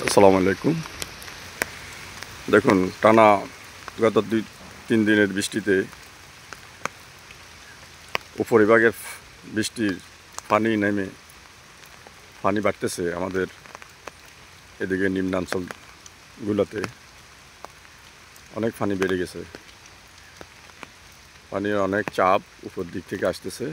আসসালামু আলাইকুম। দেখুন, টানা গত 2-3 দিনের বৃষ্টিতে উপরিভাগের বৃষ্টির পানি নেমে পানি বাড়তেছে আমাদের এদিকে নিম্নাঞ্চলগুলোতে অনেক পানি বেড়ে গেছে। পানির অনেক চাপ উপর দিক থেকে আসতেছে।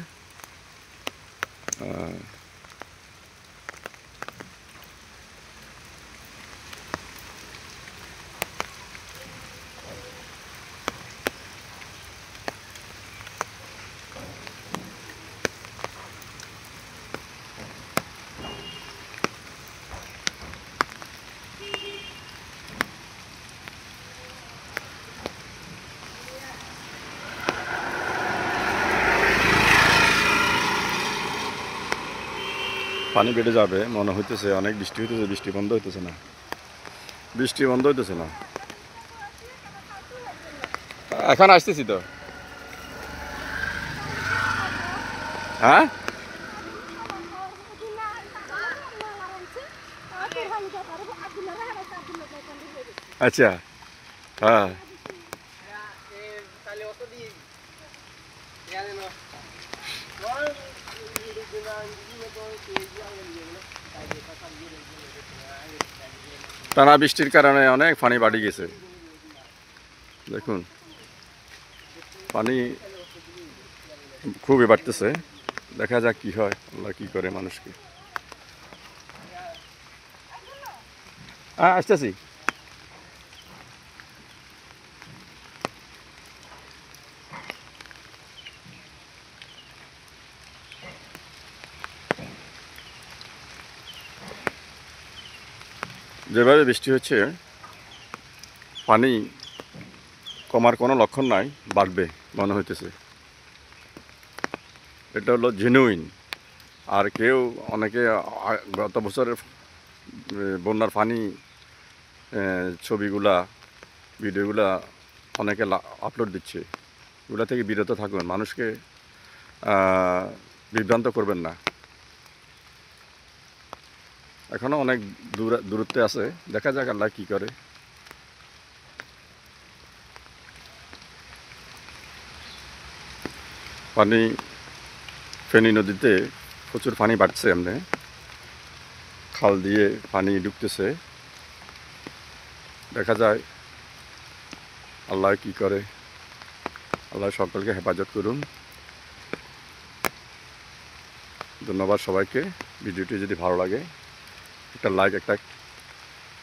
পানি বেড়ে যাবে মনে হইতেছে, অনেক বৃষ্টি হইতেছে, বৃষ্টি বন্ধ হইতেছে না, বৃষ্টি বন্ধ হইতেছে না। এখন আসতেছি তো। হ্যাঁ, আচ্ছা, হ্যাঁ। টানা বৃষ্টির কারণে অনেক পানি বাড়ি গেছে। দেখুন, পানি খুবই বাড়তেছে। দেখা যাক কি হয়, আল্লাহ কি করে মানুষকে। আসতেছি। যেভাবে বৃষ্টি হচ্ছে, পানি কমার কোনো লক্ষণ নাই, বাড়বে মনে হইতেছে। এটা হলো জেনুইন। আর কেউ অনেকে গত বছরের বন্যার পানি ছবিগুলা, ভিডিওগুলা অনেকে আপলোড দিচ্ছে। এগুলা থেকে বিরত থাকুন, মানুষকে বিভ্রান্ত করবেন না। এখনও অনেক দূরত্বে আছে, দেখা যাক আল্লাহ কী করে। পানি ফেনী নদীতে প্রচুর পানি বাড়ছে, এমনি খাল দিয়ে পানি ঢুকতেছে। দেখা যায় আল্লাহ কি করে। আল্লাহ সকলকে হেফাজত করুন। ধন্যবাদ সবাইকে। ভিডিওটি যদি ভালো লাগে একটা লাইক, একটা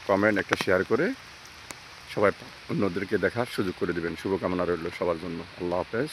কমেন্ট, একটা শেয়ার করে সবাই অন্যদেরকে দেখার সুযোগ করে দেবেন। শুভকামনা রইল সবার জন্য। আল্লাহ হাফেজ।